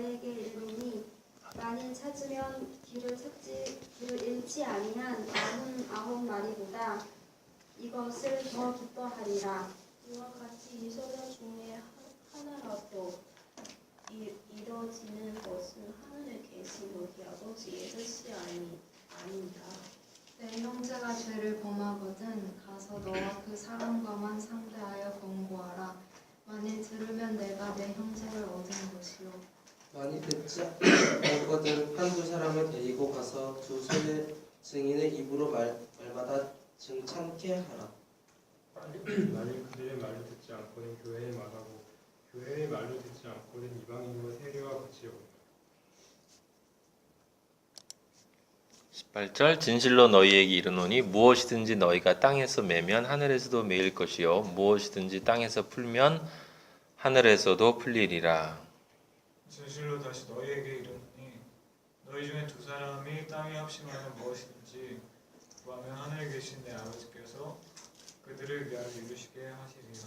너에게 이르노니 만일 찾으면 길을 잃지 아니한 99마리보다 이것을 더 기뻐하리라. 이와 같이 이 소년 중에 하나라도 이뤄지는 것은 하늘에 계신 너희 아버지의 뜻이 아니다. 내 형제가 죄를 범하거든 가서 너와 그 사람과만 상대하여 권고하라. 만일 들으면 내가 내 형제를 얻은 것이요 많이 듣지 않거든 한두 사람을 데리고 가서 두 손의 증인의 입으로 말마다 증찬케 하라. 만일 그들의 말을 듣지 않거든 교회의 말하고 교회의 말을 듣지 않거든 이방인과 세리와 같이 여긴다. 18절 진실로 너희에게 이르노니 무엇이든지 너희가 땅에서 매면 하늘에서도 매일 것이요 무엇이든지 땅에서 풀면 하늘에서도 풀리리라. 진실로 다시 너희에게 이르노니 너희 중에 두 사람이 땅에 합심하여 무엇이든지 구하면 하늘에 계신 내 아버지께서 그들을 위하여 이루시게 하시리라.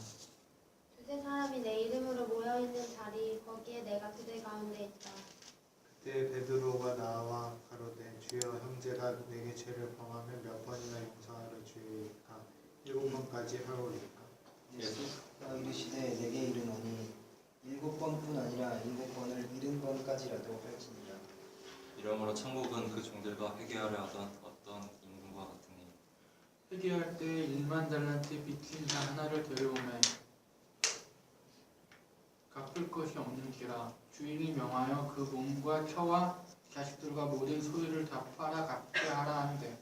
두세 사람이 내 이름으로 모여있는 자리 거기에 내가 그들 가운데 있다. 그때 베드로가 나와 가로되 주여 형제가 내게 죄를 범하면 몇 번이나 용서하러 주의까 7번까지 하오리까. 예수가 이르시되 내게 이르노니 7번뿐 아니라 7번을 70번까지라도 할지니라. 이러므로 천국은 그 종들과 회개하려 하던 어떤 임금과 같으니 회개할 때 1만 달란트 빚진 자 하나를 데려오매 갚을 것이 없는지라. 주인이 명하여 그 몸과 처와 자식들과 모든 소유를 다 팔아 갚게 하라 하는데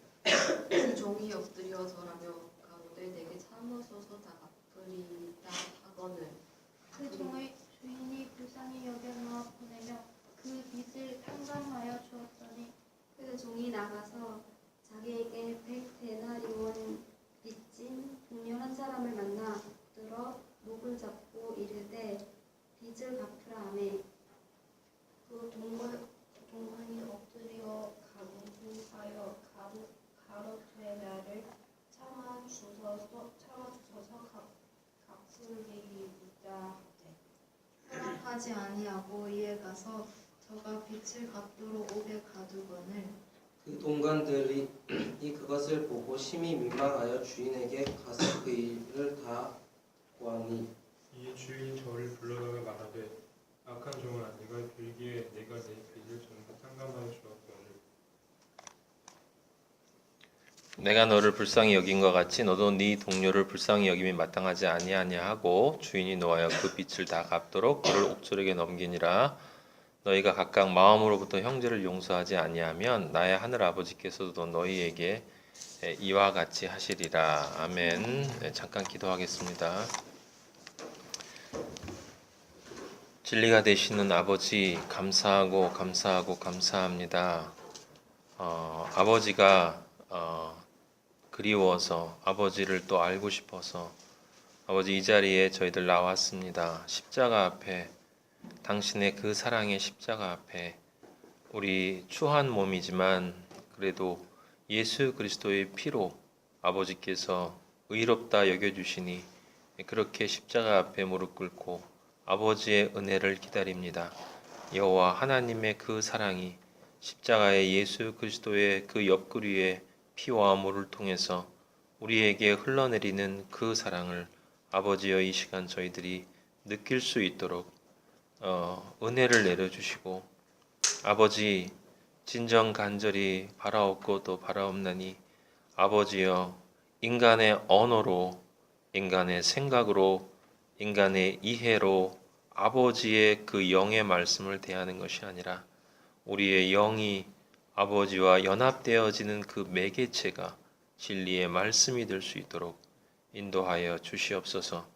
그 종이 엎드려 절하며 가로되 내게 참으소서 다 갚으리라 하거늘 그 종의 주인이 불쌍히 여겨 놓아 보내며 그 빚을 탕감하여 주었더니 그 종이 나가서 자기에게 100데나리온 빚진 동료 한 사람을 만나 붙들어 목을 잡고 이르되 빚을 갚으라 하매 그 동관이 엎드려 간구하여 가로되 나를 참아주소서 갚으리이다 하되 허락하지 아니하고 이에 가서 저가 빚을 갚도록 옥에 가두거늘 그 동관들이 그것을 보고 심히 민망하여 주인에게 가서 그 일을 다 고하니 이에 주인이 저를 불러다가 말하되 악한 종아 네가 빌기에 내가 내 빚을 전부 탕감하여 주었거늘 내가 너를 불쌍히 여긴 것 같이 너도 네 동료를 불쌍히 여김이 마땅하지 아니하냐 하고 주인이 노하여 그 빚을 다 갚도록 그를 옥졸에게 넘기니라. 너희가 각각 마음으로부터 형제를 용서하지 아니하면 나의 하늘 아버지께서도 너희에게 이와 같이 하시리라. 아멘. 네, 잠깐 기도하겠습니다. 진리가 되시는 아버지 감사하고 감사합니다. 아버지가 그리워서 아버지를 또 알고 싶어서 아버지 이 자리에 저희들 나왔습니다. 십자가 앞에 당신의 그 사랑의 십자가 앞에 우리 추한 몸이지만 그래도 예수 그리스도의 피로 아버지께서 의롭다 여겨주시니 그렇게 십자가 앞에 무릎 꿇고 아버지의 은혜를 기다립니다. 여호와 하나님의 그 사랑이 십자가의 예수 그리스도의 그 옆구리의 피와 물을 통해서 우리에게 흘러내리는 그 사랑을 아버지여 이 시간 저희들이 느낄 수 있도록 은혜를 내려주시고 아버지 진정 간절히 바라옵고 또 바라옵나니 아버지여 인간의 언어로 인간의 생각으로 인간의 이해로 아버지의 그 영의 말씀을 대하는 것이 아니라 우리의 영이 아버지와 연합되어지는 그 매개체가 진리의 말씀이 될 수 있도록 인도하여 주시옵소서.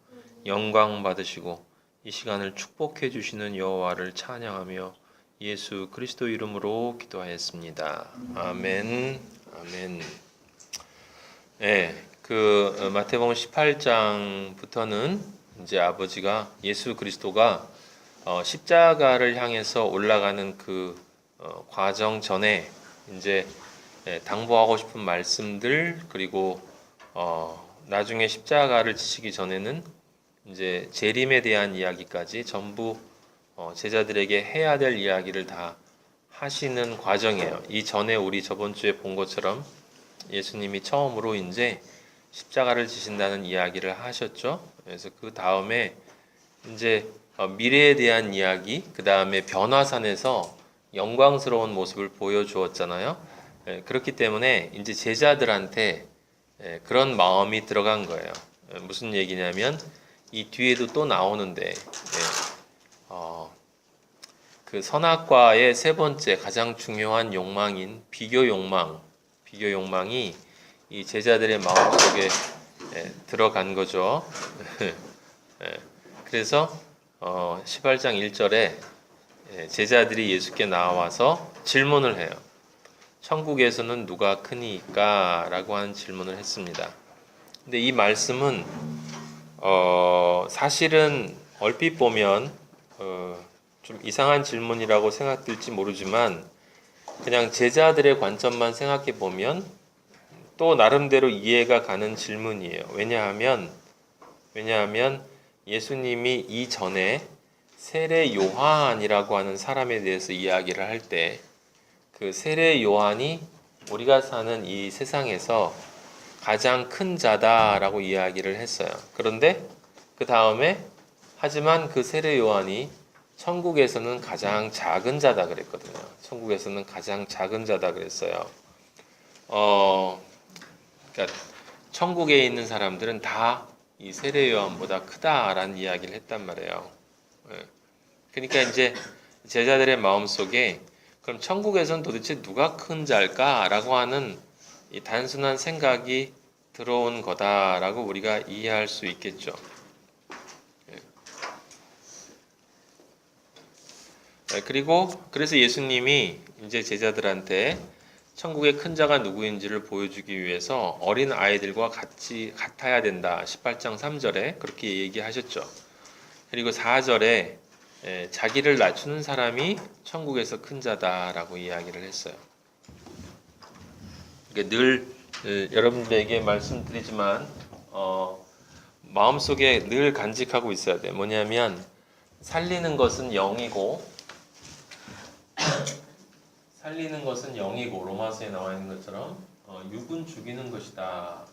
영광 받으시고 이 시간을 축복해 주시는 여호와를 찬양하며 예수 그리스도 이름으로 기도하였습니다. 아멘. 아멘. 네, 그 마태복음 18장부터는 이제 아버지가 예수 그리스도가 십자가를 향해서 올라가는 그 과정 전에 이제 당부하고 싶은 말씀들 그리고 나중에 십자가를 지시기 전에는 이제 재림에 대한 이야기까지 전부 제자들에게 해야 될 이야기를 다 하시는 과정이에요. 이 전에 우리 저번 주에 본 것처럼 예수님이 처음으로 이제 십자가를 지신다는 이야기를 하셨죠. 그래서 그 다음에 이제 미래에 대한 이야기, 그 다음에 변화산에서 영광스러운 모습을 보여주었잖아요. 그렇기 때문에 이제 제자들한테 그런 마음이 들어간 거예요. 무슨 얘기냐면 이 뒤에도 또 나오는데 그 선악과의 세 번째 가장 중요한 욕망인 비교 욕망이 이 제자들의 마음속에 들어간 거죠. 그래서 18장 1절에 제자들이 예수께 나와서 질문을 해요. 천국에서는 누가 크니까? 라고 하는 질문을 했습니다. 근데 이 말씀은 사실은 얼핏 보면 좀 이상한 질문이라고 생각될지 모르지만 그냥 제자들의 관점만 생각해 보면 또 나름대로 이해가 가는 질문이에요. 왜냐하면 예수님이 이전에 세례 요한이라고 하는 사람에 대해서 이야기를 할 때 그 세례 요한이 우리가 사는 이 세상에서 가장 큰 자다라고 이야기를 했어요. 그런데 그 다음에 하지만 그 세례 요한이 천국에서는 가장 작은 자다 그랬거든요. 천국에서는 가장 작은 자다 그랬어요. 그러니까 천국에 있는 사람들은 다 이 세례 요한보다 크다라는 이야기를 했단 말이에요. 그러니까 이제 제자들의 마음속에 그럼 천국에서는 도대체 누가 큰 자일까라고 하는 이 단순한 생각이 들어온 거다라고 우리가 이해할 수 있겠죠. 그래서 예수님이 이제 제자들한테 천국의 큰 자가 누구인지를 보여주기 위해서 어린 아이들과 같아야 된다. 18장 3절에 그렇게 얘기하셨죠. 그리고 4절에 자기를 낮추는 사람이 천국에서 큰 자다라고 이야기를 했어요. 그러니까 늘 여러분들에게 말씀드리지만 마음속에 늘 간직하고 있어야 돼요. 뭐냐면 살리는 것은 영이고 로마서에 나와 있는 것처럼 육은 죽이는 것이다.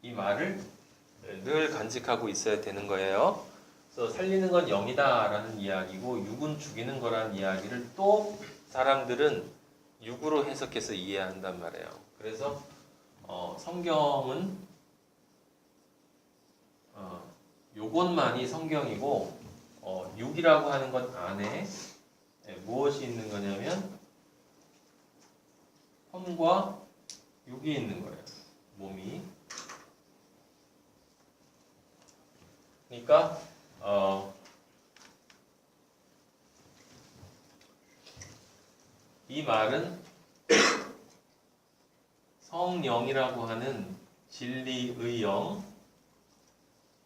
이 말을 늘 간직하고 있어야 되는 거예요. 그래서 살리는 건 영이다라는 이야기고 육은 죽이는 거라는 이야기를 또 사람들은 육으로 해석해서 이해한단 말이에요. 그래서 성경은 요것만이 성경이고 육이라고 하는 것 안에 무엇이 있는 거냐면 험과 육이 있는 거예요. 몸이. 그러니까 이 말은 성령이라고 하는 진리의 영,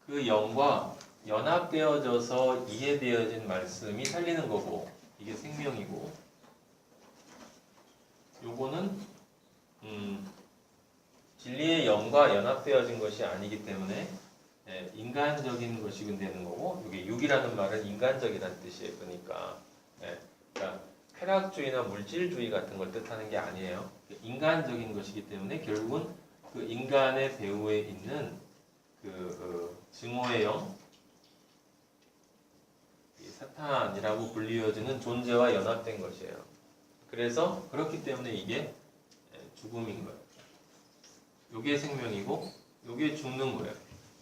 그 영과 연합되어져서 이해되어진 말씀이 살리는 거고 이게 생명이고 요거는 진리의 영과 연합되어진 것이 아니기 때문에 인간적인 것이 되는 거고 이게 육이라는 말은 인간적이라는 뜻이에요. 그러니까 쾌락주의나 물질주의 같은 걸 뜻하는 게 아니에요. 인간적인 것이기 때문에 결국은 그 인간의 배후에 있는 그 증오의 영, 사탄이라고 불리워지는 존재와 연합된 것이에요. 그래서 그렇기 때문에 이게 죽음인 거예요. 요게 생명이고 요게 죽는 거예요.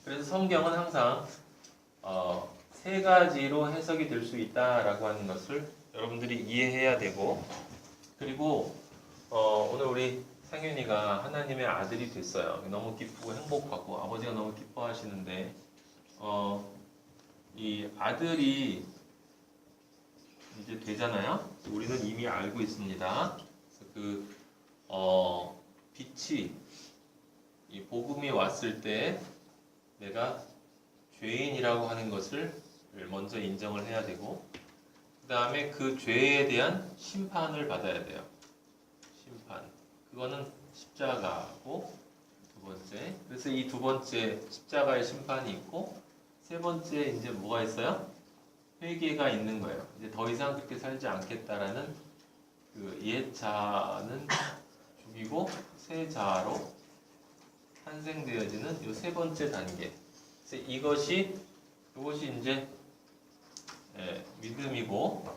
그래서 성경은 항상 세 가지로 해석이 될 수 있다라고 하는 것을 여러분들이 이해해야 되고 그리고 오늘 우리 상윤이가 하나님의 아들이 됐어요. 너무 기쁘고 행복하고 아버지가 너무 기뻐하시는데 이 아들이 이제 되잖아요. 우리는 이미 알고 있습니다. 그 빛이 이 복음이 왔을 때 내가 죄인이라고 하는 것을 먼저 인정을 해야 되고 그 다음에 그 죄에 대한 심판을 받아야 돼요. 심판. 그거는 십자가고 두 번째. 그래서 이 두 번째 십자가의 심판이 있고 세 번째 이제 뭐가 있어요? 회개가 있는 거예요. 이제 더 이상 그렇게 살지 않겠다라는 그 옛자는 죽이고 새 자로 탄생되어지는 이 세 번째 단계. 그래서 이것이 이제 믿음이고,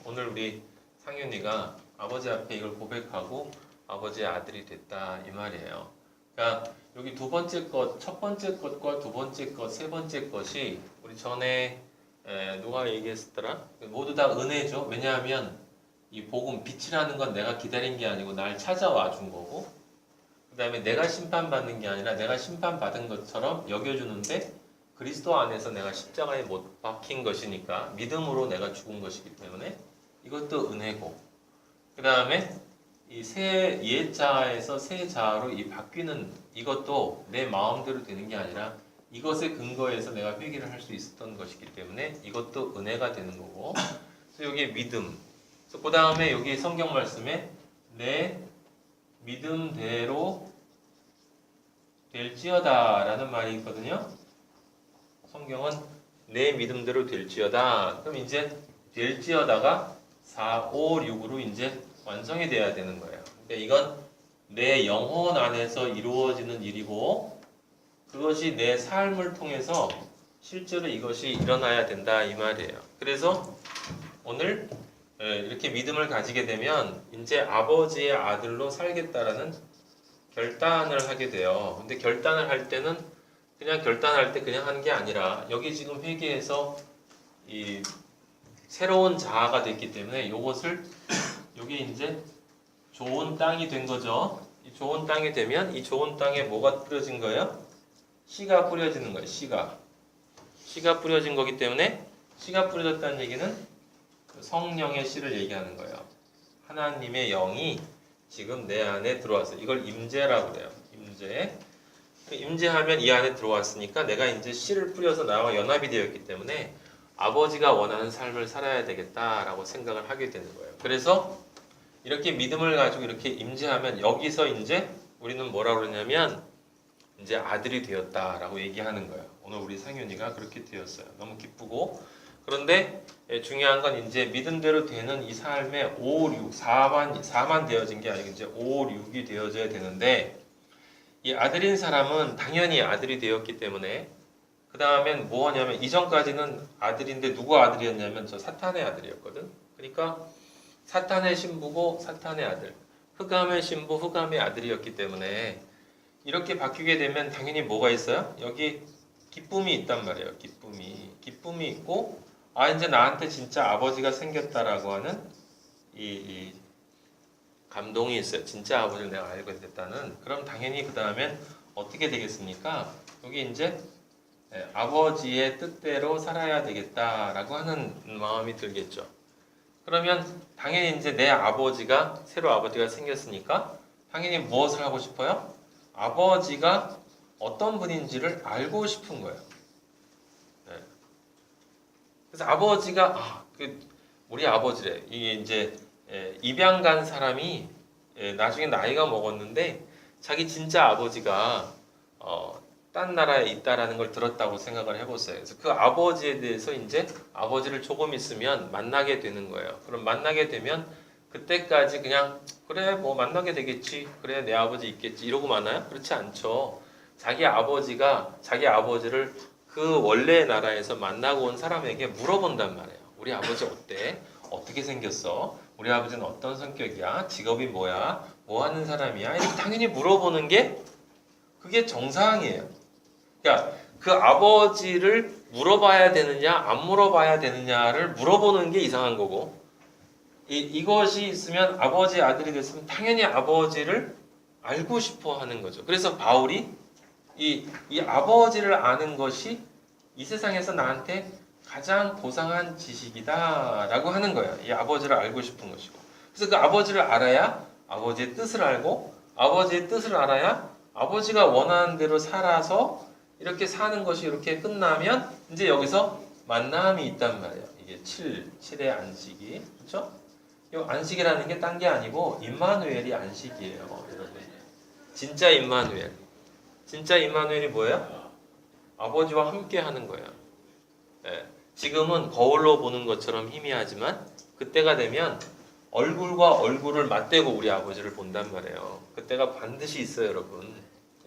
오늘 우리 상윤이가 아버지 앞에 이걸 고백하고 아버지의 아들이 됐다 이 말이에요. 그러니까 여기 두 번째 것, 첫 번째 것과 두 번째 것, 세 번째 것이 우리 전에 누가 얘기했었더라? 모두 다 은혜죠. 왜냐하면 이 복음, 빛이라는 건 내가 기다린 게 아니고 날 찾아와 준 거고, 그 다음에 내가 심판받는 게 아니라 내가 심판받은 것처럼 여겨주는데 그리스도 안에서 내가 십자가에 못 박힌 것이니까 믿음으로 내가 죽은 것이기 때문에 이것도 은혜고, 그 다음에 이 새 옛자에서 새 자로 이 바뀌는 이것도 내 마음대로 되는 게 아니라 이것에 근거해서 내가 회개를 할 수 있었던 것이기 때문에 이것도 은혜가 되는 거고, 그래서 여기에 믿음. 그 다음에 여기 성경 말씀에 내 믿음대로 될지어다 라는 말이 있거든요. 성경은 내 믿음대로 될지어다. 그럼 이제 될지어다가 4, 5, 6으로 이제 완성이 돼야 되는 거예요. 그러니까 이건 내 영혼 안에서 이루어지는 일이고 그것이 내 삶을 통해서 실제로 이것이 일어나야 된다 이 말이에요. 그래서 오늘 이렇게 믿음을 가지게 되면 이제 아버지의 아들로 살겠다라는 결단을 하게 돼요. 근데 결단을 할 때는 그냥 결단할 때 그냥 하는 게 아니라 여기 지금 회개에서 이 새로운 자아가 됐기 때문에 이것을 여기 이제 좋은 땅이 된 거죠. 이 좋은 땅이 되면 이 좋은 땅에 뭐가 뿌려진 거예요? 씨가 뿌려지는 거예요. 씨가 뿌려진 거기 때문에 씨가 뿌려졌다는 얘기는 성령의 씨를 얘기하는 거예요. 하나님의 영이 지금 내 안에 들어왔어요. 이걸 임재라고 그래요. 임재하면 이 안에 들어왔으니까 내가 이제 씨를 뿌려서 나와 연합이 되었기 때문에 아버지가 원하는 삶을 살아야 되겠다라고 생각을 하게 되는 거예요. 그래서 이렇게 믿음을 가지고 이렇게 임재하면 여기서 이제 우리는 뭐라고 그러냐면 이제 아들이 되었다라고 얘기하는 거예요. 오늘 우리 상윤이가 그렇게 되었어요. 너무 기쁘고, 그런데 중요한 건 이제 믿음대로 되는 이 삶에 5, 6, 4만 되어진 게 아니고 이제 5, 6이 되어져야 되는데, 이 아들인 사람은 당연히 아들이 되었기 때문에 그 다음엔 뭐 하냐면 이전까지는 아들인데 누구 아들이었냐면 저 사탄의 아들이었거든. 그러니까 사탄의 신부고 사탄의 아들, 흑암의 신부, 흑암의 아들이었기 때문에 이렇게 바뀌게 되면 당연히 뭐가 있어요? 여기 기쁨이 있단 말이에요. 기쁨이 있고, 아 이제 나한테 진짜 아버지가 생겼다라고 하는 이 감동이 있어요. 진짜 아버지를 내가 알게 됐다는. 그럼 당연히 그 다음엔 어떻게 되겠습니까? 여기 이제 아버지의 뜻대로 살아야 되겠다라고 하는 마음이 들겠죠. 그러면 당연히 이제 내 아버지가 새로 아버지가 생겼으니까 당연히 무엇을 하고 싶어요? 아버지가 어떤 분인지를 알고 싶은 거예요. 그래서 아버지가 우리 아버지래. 이게 이제 입양 간 사람이 나중에 나이가 먹었는데 자기 진짜 아버지가 딴 나라에 있다라는 걸 들었다고 생각을 해보세요. 그래서 그 아버지에 대해서 이제 아버지를 조금 있으면 만나게 되는 거예요. 그럼 만나게 되면 그때까지 그냥 그래 뭐 만나게 되겠지, 그래 내 아버지 있겠지 이러고 마나요? 그렇지 않죠. 자기 아버지가 자기 아버지를 그 원래의 나라에서 만나고 온 사람에게 물어본단 말이에요. 우리 아버지 어때? 어떻게 생겼어? 우리 아버지는 어떤 성격이야? 직업이 뭐야? 뭐 하는 사람이야? 이렇게 당연히 물어보는 게 그게 정상이에요. 그러니까 그 아버지를 물어봐야 되느냐 안 물어봐야 되느냐를 물어보는 게 이상한 거고, 이것이 있으면 아버지의 아들이 됐으면 당연히 아버지를 알고 싶어 하는 거죠. 그래서 바울이 이 아버지를 아는 것이 이 세상에서 나한테 가장 고상한 지식이다 라고 하는 거예요. 이 아버지를 알고 싶은 것이고, 그래서 그 아버지를 알아야 아버지의 뜻을 알고, 아버지의 뜻을 알아야 아버지가 원하는 대로 살아서 이렇게 사는 것이 이렇게 끝나면 이제 여기서 만남이 있단 말이에요. 이게 7의 안식이, 그렇죠? 이 안식이라는 게 딴 게 아니고 임마누엘이 안식이에요, 여러분. 진짜 임마누엘. 진짜 임마누엘이 뭐예요? 아버지와 함께 하는 거예요. 네. 지금은 거울로 보는 것처럼 희미하지만 그때가 되면 얼굴과 얼굴을 맞대고 우리 아버지를 본단 말이에요. 그때가 반드시 있어요, 여러분.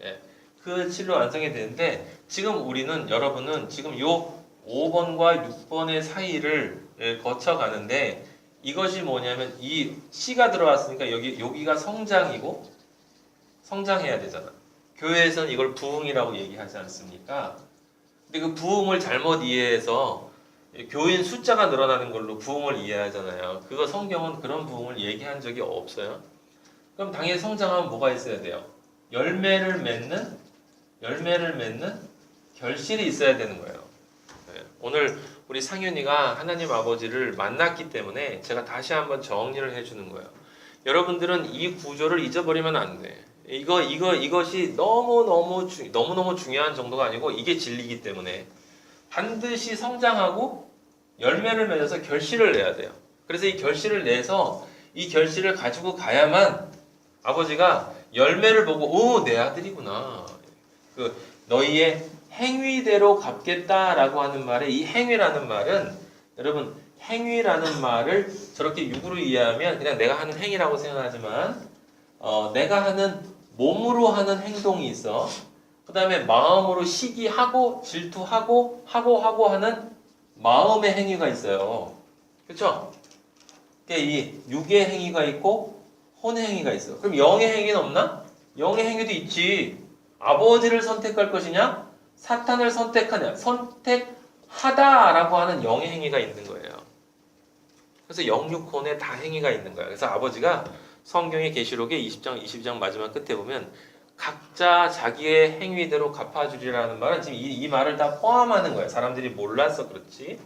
예. 그 진로 완성이 되는데 지금 우리는 여러분은 지금 요 5번과 6번의 사이를 거쳐가는데 이것이 뭐냐면 이 C가 들어왔으니까 여기가 성장이고 성장해야 되잖아. 교회에서는 이걸 부흥이라고 얘기하지 않습니까? 근데 그 부흥을 잘못 이해해서 교인 숫자가 늘어나는 걸로 부흥을 이해하잖아요. 그거 성경은 그런 부흥을 얘기한 적이 없어요. 그럼 당연히 성장하면 뭐가 있어야 돼요? 열매를 맺는 결실이 있어야 되는 거예요. 네. 오늘 우리 상윤이가 하나님 아버지를 만났기 때문에 제가 다시 한번 정리를 해주는 거예요. 여러분들은 이 구조를 잊어버리면 안 돼. 이것이 너무너무 중요한 정도가 아니고 이게 진리이기 때문에 반드시 성장하고 열매를 맺어서 결실을 내야 돼요. 그래서 이 결실을 내서 이 결실을 가지고 가야만 아버지가 열매를 보고 내 아들이구나. 그 너희의 행위대로 갚겠다라고 하는 말에 이 행위라는 말은 여러분 행위라는 말을 저렇게 육으로 이해하면 그냥 내가 하는 행위라고 생각하지만 내가 하는 몸으로 하는 행동이 있어. 그 다음에 마음으로 시기하고 질투하고 하고 하는 마음의 행위가 있어요. 그렇죠? 그러니까 이 육의 행위가 있고 혼의 행위가 있어. 그럼 영의 행위는 없나? 영의 행위도 있지. 아버지를 선택할 것이냐? 사탄을 선택하냐? 선택하다라고 하는 영의 행위가 있는 거예요. 그래서 영육혼에 다 행위가 있는 거야. 그래서 아버지가 성경의 계시록의 20장 마지막 끝에 보면 각자 자기의 행위대로 갚아주리라는 말은 지금 이 말을 다 포함하는 거예요. 사람들이 몰라서 그렇지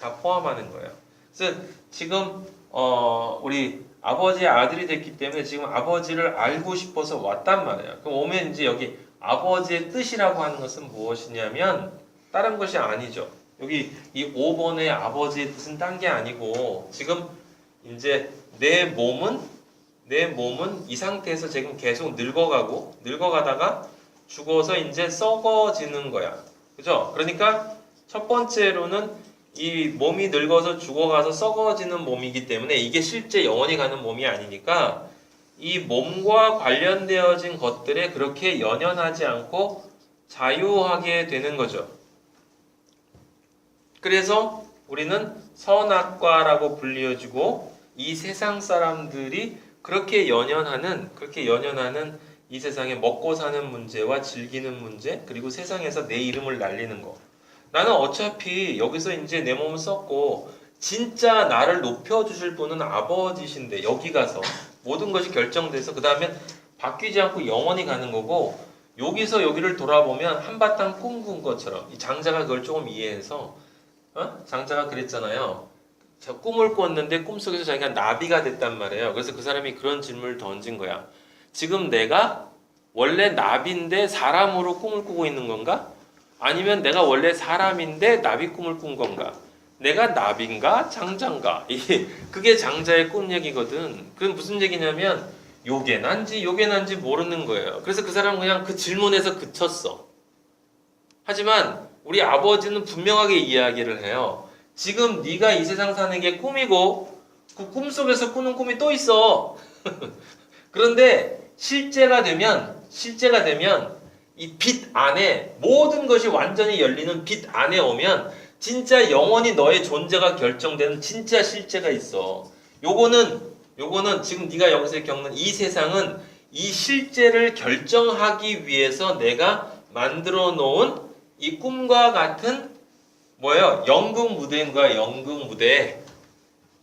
다 포함하는 거예요. 그래서 지금 우리 아버지의 아들이 됐기 때문에 지금 아버지를 알고 싶어서 왔단 말이에요. 그럼 오면 이제 여기 아버지의 뜻이라고 하는 것은 무엇이냐면 다른 것이 아니죠. 여기 이 5번의 아버지의 뜻은 딴 게 아니고 지금 이제 내 몸은 이 상태에서 지금 계속 늙어가다가 죽어서 이제 썩어지는 거야. 그죠? 그러니까 첫 번째로는 이 몸이 늙어서 죽어가서 썩어지는 몸이기 때문에 이게 실제 영원히 가는 몸이 아니니까 이 몸과 관련되어진 것들에 그렇게 연연하지 않고 자유하게 되는 거죠. 그래서 우리는 선악과라고 불리어지고 이 세상 사람들이 그렇게 연연하는 이 세상에 먹고 사는 문제와 즐기는 문제 그리고 세상에서 내 이름을 날리는 거. 나는 어차피 여기서 이제 내 몸을 썼고 진짜 나를 높여주실 분은 아버지신데 여기 가서 모든 것이 결정돼서 그 다음에 바뀌지 않고 영원히 가는 거고 여기서 여기를 돌아보면 한바탕 꿈꾼 것처럼 이 장자가 그걸 조금 이해해서 장자가 그랬잖아요. 꿈을 꿨는데 꿈속에서 자기가 나비가 됐단 말이에요. 그래서 그 사람이 그런 질문을 던진 거야. 지금 내가 원래 나비인데 사람으로 꿈을 꾸고 있는 건가? 아니면 내가 원래 사람인데 나비 꿈을 꾼 건가? 내가 나비인가? 장자인가? 그게 장자의 꿈 얘기거든. 그건 무슨 얘기냐면 요게 난지 모르는 거예요. 그래서 그 사람은 그냥 그 질문에서 그쳤어. 하지만 우리 아버지는 분명하게 이야기를 해요. 지금 네가 이 세상 사는 게 꿈이고 그 꿈속에서 꾸는 꿈이 또 있어. 그런데 실제가 되면 이 빛 안에 모든 것이 완전히 열리는 빛 안에 오면 진짜 영원히 너의 존재가 결정되는 진짜 실제가 있어. 요거는 지금 네가 여기서 겪는 이 세상은 이 실제를 결정하기 위해서 내가 만들어 놓은 이 꿈과 같은 뭐예요? 연극 무대인 거야. 연극 무대.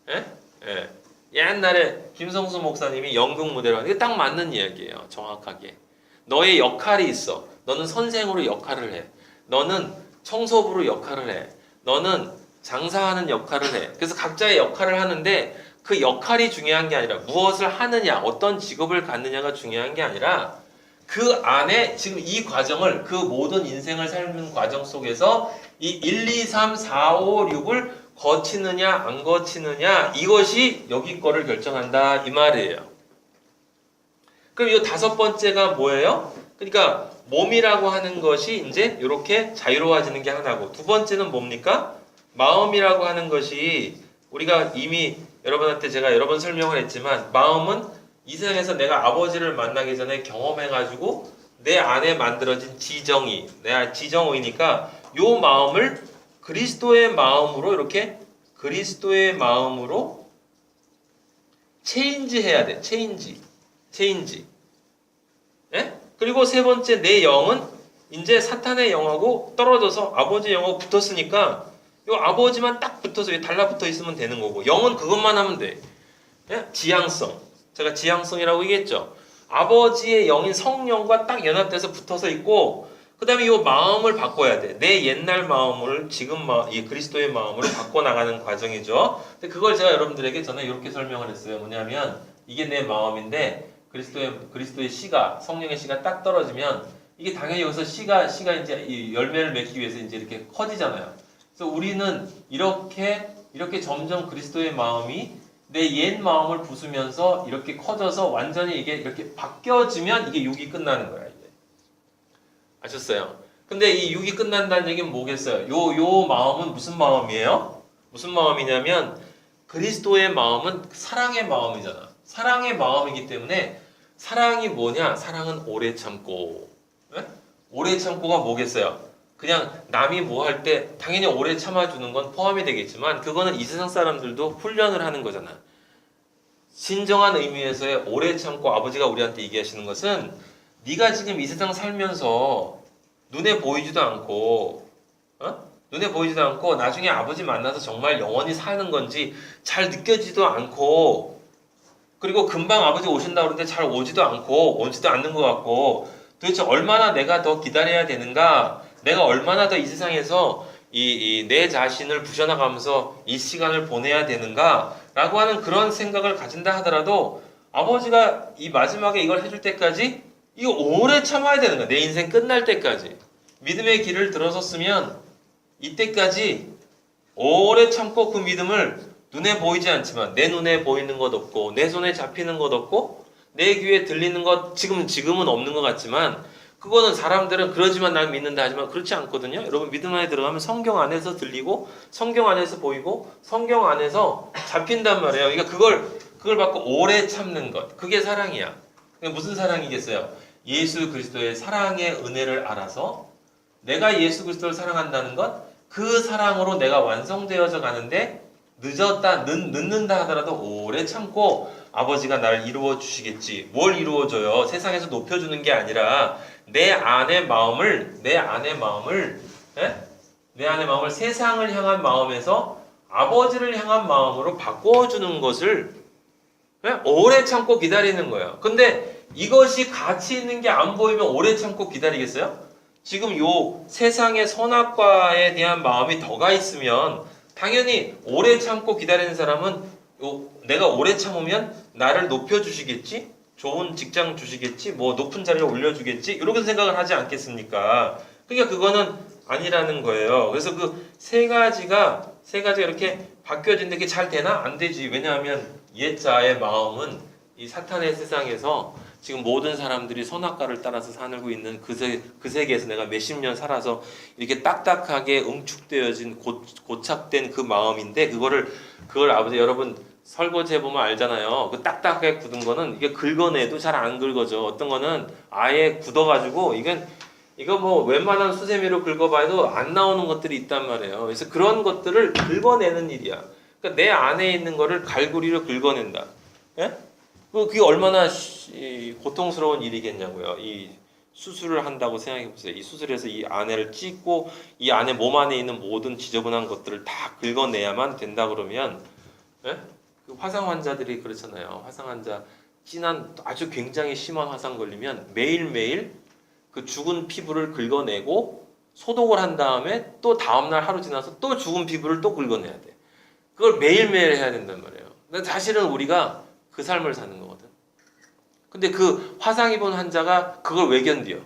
예? 옛날에 김성수 목사님이 연극 무대라고 이게 딱 맞는 이야기예요. 정확하게. 너의 역할이 있어. 너는 선생으로 역할을 해. 너는 청소부로 역할을 해. 너는 장사하는 역할을 해. 그래서 각자의 역할을 하는데 그 역할이 중요한 게 아니라 무엇을 하느냐, 어떤 직업을 갖느냐가 중요한 게 아니라 그 안에 지금 이 과정을 그 모든 인생을 삶는 과정 속에서 이 1, 2, 3, 4, 5, 6을 거치느냐 안 거치느냐 이것이 여기 거를 결정한다 이 말이에요. 그럼 이 다섯 번째가 뭐예요? 그러니까 몸이라고 하는 것이 이제 이렇게 자유로워지는 게 하나고 두 번째는 뭡니까? 마음이라고 하는 것이 우리가 이미 여러분한테 제가 여러 번 설명을 했지만 마음은 이 세상에서 내가 아버지를 만나기 전에 경험해가지고 내 안에 만들어진 지정의, 내 지정의니까 요 마음을 그리스도의 마음으로 이렇게 그리스도의 마음으로 체인지해야 돼. 체인지. 예? 그리고 세 번째 내 영은 이제 사탄의 영하고 떨어져서 아버지의 영하고 붙었으니까 요 아버지만 딱 붙어서 달라붙어 있으면 되는 거고 영은 그것만 하면 돼. 예? 지향성. 제가 지향성이라고 얘기했죠. 아버지의 영인 성령과 딱 연합돼서 붙어서 있고 그 다음에 이 마음을 바꿔야 돼. 내 옛날 마음을 지금 이 그리스도의 마음으로 바꿔나가는 과정이죠. 근데 그걸 제가 여러분들에게 전에 이렇게 설명을 했어요. 뭐냐면 이게 내 마음인데 그리스도의 씨가 성령의 씨가 딱 떨어지면 이게 당연히 여기서 씨가 이제 이 열매를 맺기 위해서 이제 이렇게 커지잖아요. 그래서 우리는 이렇게 점점 그리스도의 마음이 내 옛 마음을 부수면서 이렇게 커져서 완전히 이게 이렇게 바뀌어지면 이게 육이 끝나는 거야. 이제. 아셨어요? 근데 이 육이 끝난다는 얘기는 뭐겠어요? 요 마음은 무슨 마음이에요? 무슨 마음이냐면 그리스도의 마음은 사랑의 마음이잖아. 사랑의 마음이기 때문에 사랑이 뭐냐? 사랑은 오래 참고. 네? 오래 참고가 뭐겠어요? 그냥 남이 뭐 할 때 당연히 오래 참아주는 건 포함이 되겠지만 그거는 이 세상 사람들도 훈련을 하는 거잖아. 진정한 의미에서의 오래 참고 아버지가 우리한테 얘기하시는 것은 네가 지금 이 세상 살면서 눈에 보이지도 않고 나중에 아버지 만나서 정말 영원히 사는 건지 잘 느껴지도 않고 그리고 금방 아버지 오신다고 그러는데 잘 오지도 않는 것 같고 도대체 얼마나 내가 더 기다려야 되는가 내가 얼마나 더 이 세상에서 내 자신을 부셔나가면서 이 시간을 보내야 되는가 라고 하는 그런 생각을 가진다 하더라도 아버지가 이 마지막에 이걸 해줄 때까지 이거 오래 참아야 되는 거야. 내 인생 끝날 때까지. 믿음의 길을 들어섰으면 이때까지 오래 참고 그 믿음을 눈에 보이지 않지만 내 눈에 보이는 것 없고 내 손에 잡히는 것 없고 내 귀에 들리는 것 지금은 없는 것 같지만 그거는 사람들은 그러지만 난 믿는다 하지만 그렇지 않거든요. 여러분 믿음 안에 들어가면 성경 안에서 들리고 성경 안에서 보이고 성경 안에서 잡힌단 말이에요. 그러니까 그걸 받고 오래 참는 것. 그게 사랑이야. 무슨 사랑이겠어요? 예수 그리스도의 사랑의 은혜를 알아서 내가 예수 그리스도를 사랑한다는 것 그 사랑으로 내가 완성되어져 가는데 늦는다 하더라도 오래 참고 아버지가 나를 이루어 주시겠지. 뭘 이루어줘요? 세상에서 높여주는 게 아니라 내 안의 마음을 세상을 향한 마음에서 아버지를 향한 마음으로 바꿔주는 것을 오래 참고 기다리는 거예요. 근데 이것이 가치 있는 게 안 보이면 오래 참고 기다리겠어요? 지금 요 세상의 선악과에 대한 마음이 더가 있으면 당연히 오래 참고 기다리는 사람은 내가 오래 참으면 나를 높여주시겠지? 좋은 직장 주시겠지? 뭐 높은 자리에 올려주겠지? 이렇게 생각을 하지 않겠습니까? 그러니까 그거는 아니라는 거예요. 그래서 그 세 가지가 이렇게 바뀌어지는데 그게 잘 되나? 안 되지. 왜냐하면 옛자의 마음은 이 사탄의 세상에서 지금 모든 사람들이 선악과를 따라서 살고 있는 그 세계에서 내가 몇십 년 살아서 이렇게 딱딱하게 응축되어진 고착된 그 마음인데 그걸 아버지 여러분 설거지 해보면 알잖아요. 그 딱딱하게 굳은 거는 이게 긁어내도 잘 안 긁어져. 어떤 거는 아예 굳어가지고 이거 뭐 웬만한 수세미로 긁어봐도 안 나오는 것들이 있단 말이에요. 그래서 그런 것들을 긁어내는 일이야. 그러니까 내 안에 있는 거를 갈고리로 긁어낸다. 예? 그게 얼마나 고통스러운 일이겠냐고요. 이 수술을 한다고 생각해 보세요. 이 수술에서 이 안에를 찢고 이 안에 몸 안에 있는 모든 지저분한 것들을 다 긁어내야만 된다 그러면 예? 그 화상 환자들이 그렇잖아요. 화상 환자 진한 아주 굉장히 심한 화상 걸리면 매일매일 그 죽은 피부를 긁어내고 소독을 한 다음에 또 다음날 하루 지나서 또 죽은 피부를 또 긁어내야 돼. 그걸 매일매일 해야 된단 말이에요. 근데 사실은 우리가 그 삶을 사는 거거든. 근데 그 화상 입은 환자가 그걸 왜 견뎌?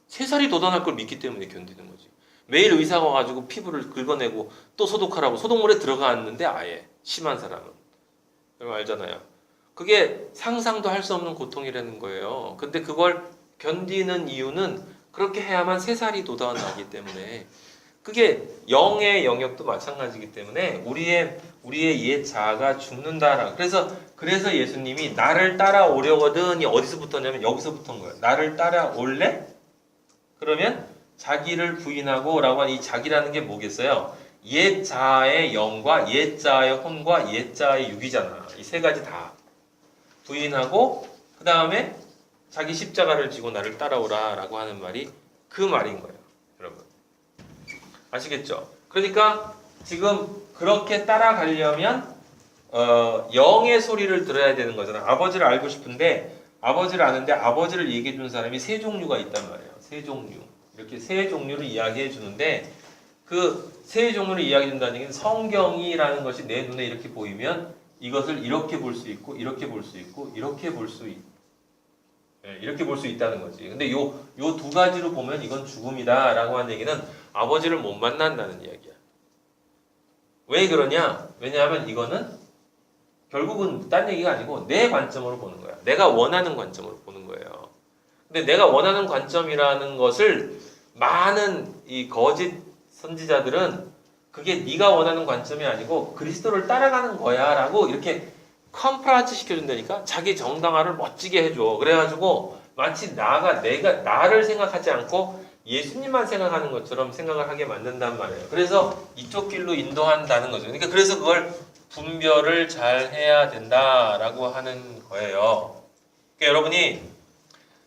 3살이 돋아날 걸 믿기 때문에 견디는 거지. 매일 의사가 와가지고 피부를 긁어내고 또 소독하라고 소독물에 들어갔는데 아예 심한 사람은. 여러분 알잖아요. 그게 상상도 할 수 없는 고통이라는 거예요. 근데 그걸 견디는 이유는 그렇게 해야만 3살이 돋아나기 때문에 그게 영의 영역도 마찬가지이기 때문에 우리의 옛 자아가 죽는다라. 그래서 예수님이 나를 따라오려거든이 어디서 붙었냐면 여기서 붙은 거예요. 나를 따라올래? 그러면 자기를 부인하고라고 하는 이 자기라는 게 뭐겠어요? 옛 자아의 영과 옛 자아의 혼과 옛 자아의 육이잖아. 이 세 가지 다 부인하고 그 다음에 자기 십자가를 지고 나를 따라오라라고 하는 말이 그 말인 거예요, 여러분. 아시겠죠? 그러니까 지금 그렇게 따라가려면 영의 소리를 들어야 되는 거잖아. 아버지를 알고 싶은데 아버지를 아는데 아버지를 얘기해 준 사람이 세 종류가 있단 말이에요. 세 종류. 이렇게 세 종류를 이야기해 주는데 그 세 종류를 이야기해 준다는 얘기는 성경이라는 것이 내 눈에 이렇게 보이면 이것을 이렇게 볼 수 있고 이렇게 볼 수 있고 이렇게 볼 수 있고 이렇게 볼 수 있다는 거지. 근데 요 두 가지로 보면 이건 죽음이다라고 하는 얘기는 아버지를 못 만난다는 이야기야. 왜 그러냐? 왜냐하면 이거는 결국은 딴 얘기가 아니고 내 관점으로 보는 거야. 내가 원하는 관점으로 보는 거예요. 근데 내가 원하는 관점이라는 것을 많은 이 거짓 선지자들은 그게 네가 원하는 관점이 아니고 그리스도를 따라가는 거야라고 이렇게 컴프라이즈 시켜준다니까. 자기 정당화를 멋지게 해줘. 그래가지고 마치 내가 나를 생각하지 않고 예수님만 생각하는 것처럼 생각을 하게 만든단 말이에요. 그래서 이쪽 길로 인도한다는 거죠. 그러니까 그래서 그걸 분별을 잘 해야 된다라고 하는 거예요. 그러니까 여러분이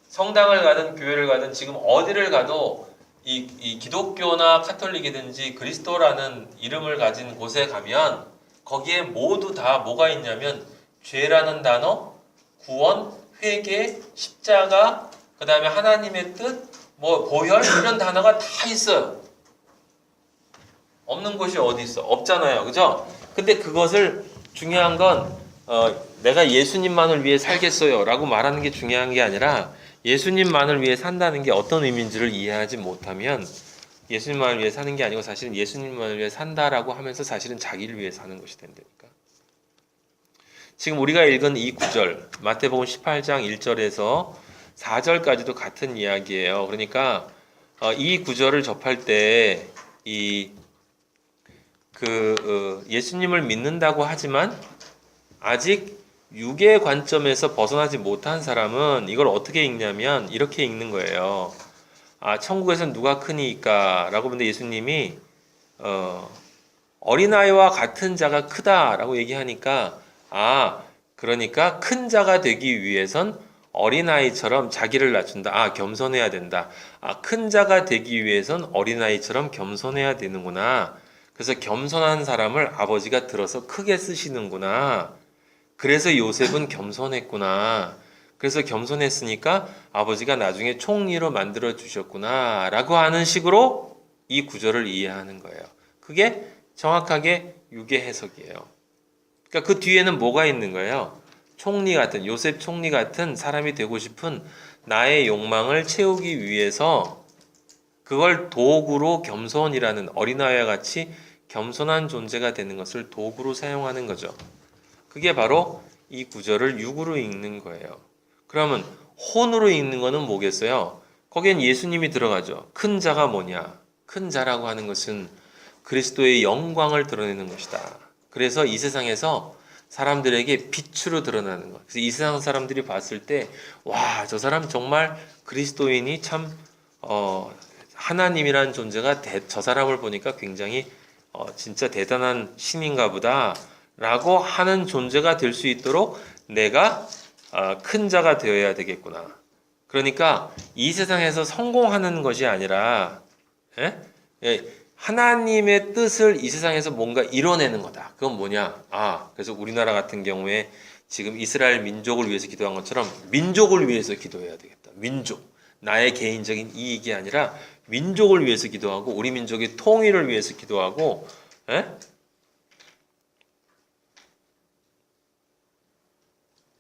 성당을 가든 교회를 가든 지금 어디를 가도 이 기독교나 카톨릭이든지 그리스도라는 이름을 가진 곳에 가면 거기에 모두 다 뭐가 있냐면 죄라는 단어, 구원, 회개, 십자가, 그 다음에 하나님의 뜻, 뭐 보혈 이런 단어가 다 있어요. 없는 곳이 어디 있어? 없잖아요. 그죠? 근데 그것을 중요한 건 내가 예수님만을 위해 살겠어요 라고 말하는 게 중요한 게 아니라 예수님만을 위해 산다는 게 어떤 의미인지를 이해하지 못하면 예수님만을 위해 사는 게 아니고 사실은 예수님만을 위해 산다라고 하면서 사실은 자기를 위해 사는 것이 된다니까. 지금 우리가 읽은 이 구절 마태복음 18장 1절에서 4절까지도 같은 이야기예요. 그러니까 이 구절을 접할 때 예수님을 믿는다고 하지만 아직 육의 관점에서 벗어나지 못한 사람은 이걸 어떻게 읽냐면 이렇게 읽는 거예요. 천국에서는 누가 크니까? 라고 보는데 예수님이 어린아이와 같은 자가 크다라고 얘기하니까 그러니까 큰 자가 되기 위해선 어린아이처럼 자기를 낮춘다. 겸손해야 된다. 큰 자가 되기 위해선 어린아이처럼 겸손해야 되는구나. 그래서 겸손한 사람을 아버지가 들어서 크게 쓰시는구나. 그래서 요셉은 겸손했구나. 그래서 겸손했으니까 아버지가 나중에 총리로 만들어 주셨구나 라고 하는 식으로 이 구절을 이해하는 거예요. 그게 정확하게 육의 해석이에요. 그러니까 그 뒤에는 뭐가 있는 거예요? 총리 같은, 요셉 총리 같은 사람이 되고 싶은 나의 욕망을 채우기 위해서 그걸 도구로 겸손이라는 어린아이와 같이 겸손한 존재가 되는 것을 도구로 사용하는 거죠. 그게 바로 이 구절을 육으로 읽는 거예요. 그러면 혼으로 읽는 거는 뭐겠어요? 거기엔 예수님이 들어가죠. 큰 자가 뭐냐? 큰 자라고 하는 것은 그리스도의 영광을 드러내는 것이다. 그래서 이 세상에서 사람들에게 빛으로 드러나는 것. 그래서 이 세상 사람들이 봤을 때 와, 저 사람 정말 그리스도인이 참 하나님이라는 존재가 저 사람을 보니까 굉장히 진짜 대단한 신인가 보다 라고 하는 존재가 될 수 있도록 내가 큰 자가 되어야 되겠구나. 그러니까 이 세상에서 성공하는 것이 아니라 하나님의 뜻을 이 세상에서 뭔가 이뤄내는 거다. 그건 뭐냐? 그래서 우리나라 같은 경우에 지금 이스라엘 민족을 위해서 기도한 것처럼 민족을 위해서 기도해야 되겠다. 민족. 나의 개인적인 이익이 아니라 민족을 위해서 기도하고 우리 민족의 통일을 위해서 기도하고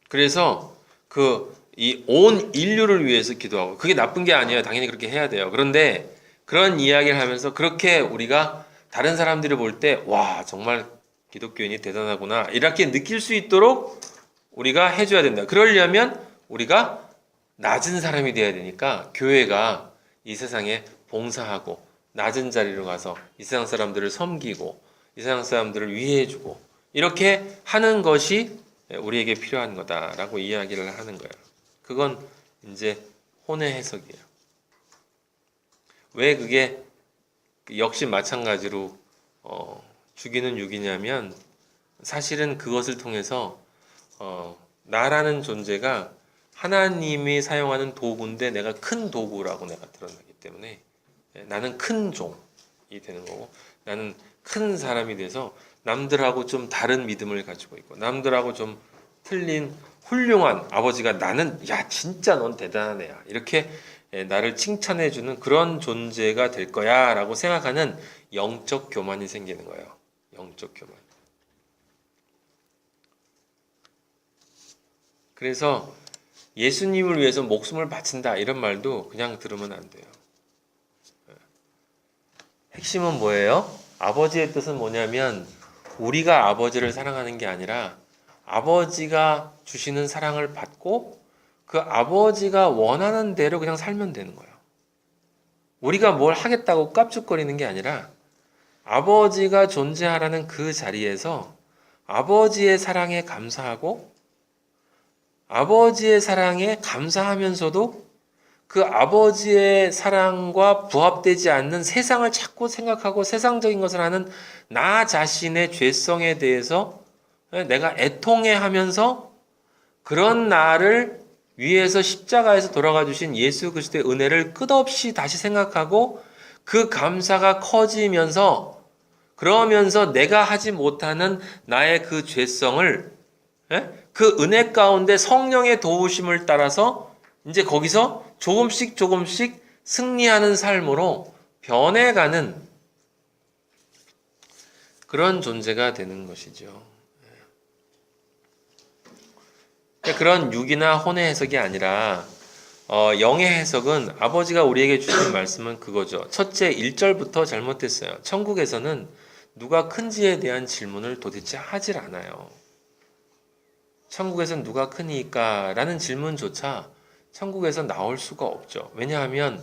그래서 이 온 인류를 위해서 기도하고 그게 나쁜 게 아니에요. 당연히 그렇게 해야 돼요. 그런데 그런 이야기를 하면서 그렇게 우리가 다른 사람들이 볼 때 와 정말 기독교인이 대단하구나 이렇게 느낄 수 있도록 우리가 해줘야 된다. 그러려면 우리가 낮은 사람이 돼야 되니까 교회가 이 세상에 봉사하고 낮은 자리로 가서 이 세상 사람들을 섬기고 이 세상 사람들을 위해주고 이렇게 하는 것이 우리에게 필요한 거다라고 이야기를 하는 거예요. 그건 이제 혼의 해석이에요. 왜 그게 역시 마찬가지로 죽이는 육이냐면 사실은 그것을 통해서 나라는 존재가 하나님이 사용하는 도구인데 내가 큰 도구라고 내가 드러나기 때문에 나는 큰 종이 되는 거고 나는 큰 사람이 돼서 남들하고 좀 다른 믿음을 가지고 있고 남들하고 좀 틀린 훌륭한 아버지가 나는 야 진짜 넌 대단한 애야 이렇게 나를 칭찬해주는 그런 존재가 될 거야 라고 생각하는 영적 교만이 생기는 거예요. 영적 교만. 그래서 예수님을 위해서 목숨을 바친다 이런 말도 그냥 들으면 안 돼요. 핵심은 뭐예요? 아버지의 뜻은 뭐냐면 우리가 아버지를 사랑하는 게 아니라 아버지가 주시는 사랑을 받고 그 아버지가 원하는 대로 그냥 살면 되는 거예요. 우리가 뭘 하겠다고 깝죽거리는 게 아니라 아버지가 존재하라는 그 자리에서 아버지의 사랑에 감사하고 아버지의 사랑에 감사하면서도 그 아버지의 사랑과 부합되지 않는 세상을 자꾸 생각하고 세상적인 것을 하는 나 자신의 죄성에 대해서 내가 애통해하면서 그런 나를 위해서 십자가에서 돌아가 주신 예수 그리스도의 은혜를 끝없이 다시 생각하고 그 감사가 커지면서 그러면서 내가 하지 못하는 나의 그 죄성을 그 은혜 가운데 성령의 도우심을 따라서 이제 거기서 조금씩 승리하는 삶으로 변해가는 그런 존재가 되는 것이죠. 그런 육이나 혼의 해석이 아니라 영의 해석은 아버지가 우리에게 주신 말씀은 그거죠. 첫째 1절부터 잘못됐어요. 천국에서는 누가 큰지에 대한 질문을 도대체 하질 않아요. 천국에서는 누가 크니까? 라는 질문조차 천국에서 나올 수가 없죠. 왜냐하면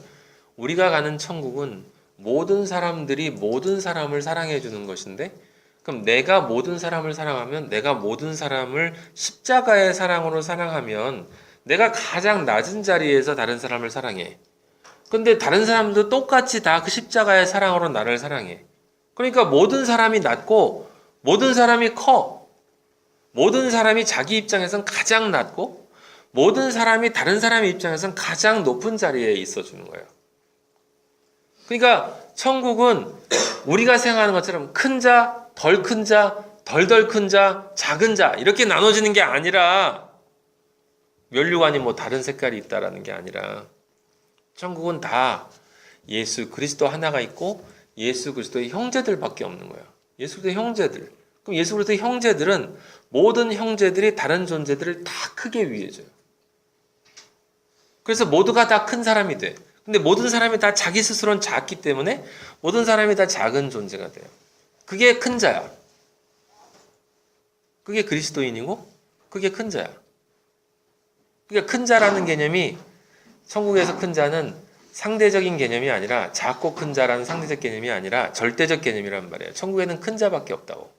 우리가 가는 천국은 모든 사람들이 모든 사람을 사랑해 주는 것인데 그럼 내가 모든 사람을 사랑하면 내가 모든 사람을 십자가의 사랑으로 사랑하면 내가 가장 낮은 자리에서 다른 사람을 사랑해. 근데 다른 사람도 똑같이 다 그 십자가의 사랑으로 나를 사랑해. 그러니까 모든 사람이 낮고 모든 사람이 커. 모든 사람이 자기 입장에선 가장 낮고 모든 사람이 다른 사람의 입장에선 가장 높은 자리에 있어주는 거예요. 그러니까 천국은 우리가 생각하는 것처럼 큰 자, 덜 큰 자, 덜 큰 자, 작은 자 이렇게 나눠지는 게 아니라 면류관이 뭐 다른 색깔이 있다라는 게 아니라 천국은 다 예수 그리스도 하나가 있고 예수 그리스도의 형제들밖에 없는 거예요. 예수 그리스도의 형제들. 그럼 예수 그리스도의 형제들은 모든 형제들이 다른 존재들을 다 크게 위해줘요. 그래서 모두가 다 큰 사람이 돼. 근데 모든 사람이 다 자기 스스로는 작기 때문에 모든 사람이 다 작은 존재가 돼요. 그게 큰 자야. 그게 그리스도인이고 그게 큰 자야. 그러니까 큰 자라는 개념이 천국에서 큰 자는 상대적인 개념이 아니라 작고 큰 자라는 상대적 개념이 아니라 절대적 개념이란 말이에요. 천국에는 큰 자밖에 없다고.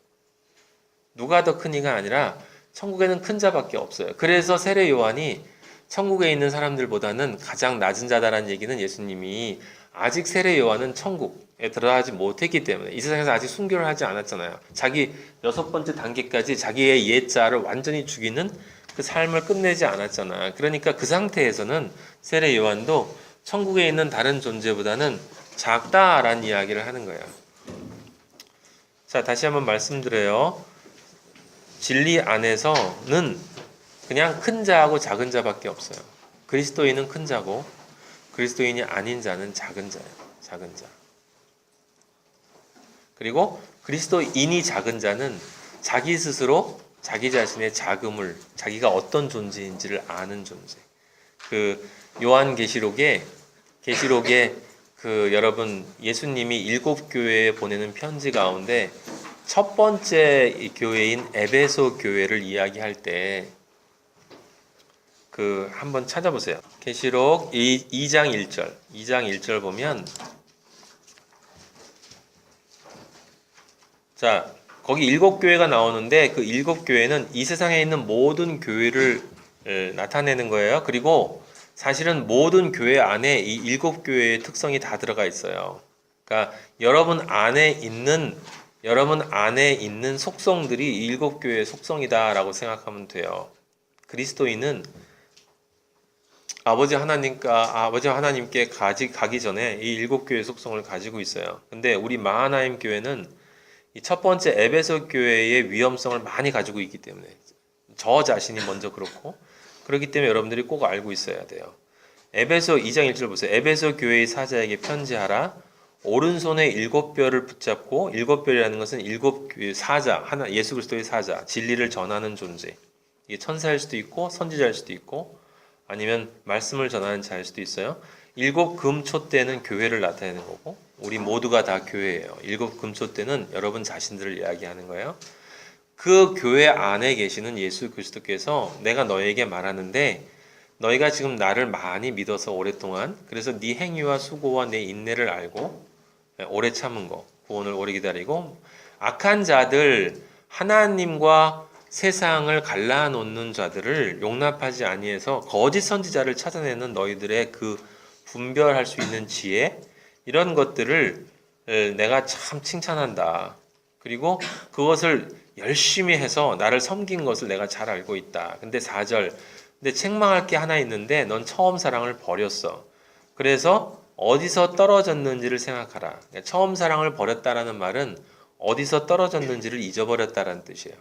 누가 더 크니가 아니라 천국에는 큰 자밖에 없어요. 그래서 세례 요한이 천국에 있는 사람들보다는 가장 낮은 자다라는 얘기는 예수님이 아직 세례 요한은 천국에 들어가지 못했기 때문에 이 세상에서 아직 순교를 하지 않았잖아요. 자기 6번째 단계까지 자기의 옛자를 완전히 죽이는 그 삶을 끝내지 않았잖아. 그러니까 그 상태에서는 세례 요한도 천국에 있는 다른 존재보다는 작다라는 이야기를 하는 거야. 자, 다시 한번 말씀드려요. 진리 안에서는 그냥 큰 자하고 작은 자밖에 없어요. 그리스도인은 큰 자고 그리스도인이 아닌 자는 작은 자예요. 작은 자. 그리고 그리스도인이 작은 자는 자기 스스로 자기 자신의 작음을 자기가 어떤 존재인지를 아는 존재. 그 요한계시록에 그 여러분 예수님이 7교회에 보내는 편지 가운데 첫 번째 교회인 에베소 교회를 이야기할 때 그 한번 찾아보세요. 계시록 2장 1절 보면 자, 거기 7교회가 나오는데 그 7교회는 이 세상에 있는 모든 교회를 나타내는 거예요. 그리고 사실은 모든 교회 안에 이 7교회의 특성이 다 들어가 있어요. 그러니까 여러분 안에 있는 속성들이 이 7교회의 속성이다라고 생각하면 돼요. 그리스도인은 아버지 하나님께 가기 전에 이 7교회의 속성을 가지고 있어요. 근데 우리 마하나임 교회는 이 첫 번째 에베소 교회의 위험성을 많이 가지고 있기 때문에 저 자신이 먼저 그렇기 때문에 여러분들이 꼭 알고 있어야 돼요. 에베소 2장 1절 보세요. 에베소 교회의 사자에게 편지하라. 오른손에 7뼈를 붙잡고 7뼈라는 것은 7 사자, 하나 예수 그리스도의 사자, 진리를 전하는 존재. 이게 천사일 수도 있고 선지자일 수도 있고 아니면 말씀을 전하는 자일 수도 있어요. 7 금초대는 교회를 나타내는 거고 우리 모두가 다 교회예요. 7 금초대는 여러분 자신들을 이야기하는 거예요. 그 교회 안에 계시는 예수 그리스도께서 내가 너에게 말하는데 너희가 지금 나를 많이 믿어서 오랫동안 그래서 네 행위와 수고와 내 인내를 알고 오래 참은 거 구원을 오래 기다리고 악한 자들 하나님과 세상을 갈라놓는 자들을 용납하지 아니해서 거짓 선지자를 찾아내는 너희들의 그 분별할 수 있는 지혜 이런 것들을 내가 참 칭찬한다. 그리고 그것을 열심히 해서 나를 섬긴 것을 내가 잘 알고 있다. 근데 4절 근데 책망할 게 하나 있는데 넌 처음 사랑을 버렸어. 그래서 어디서 떨어졌는지를 생각하라. 그러니까 처음 사랑을 버렸다라는 말은 어디서 떨어졌는지를 잊어버렸다라는 뜻이에요.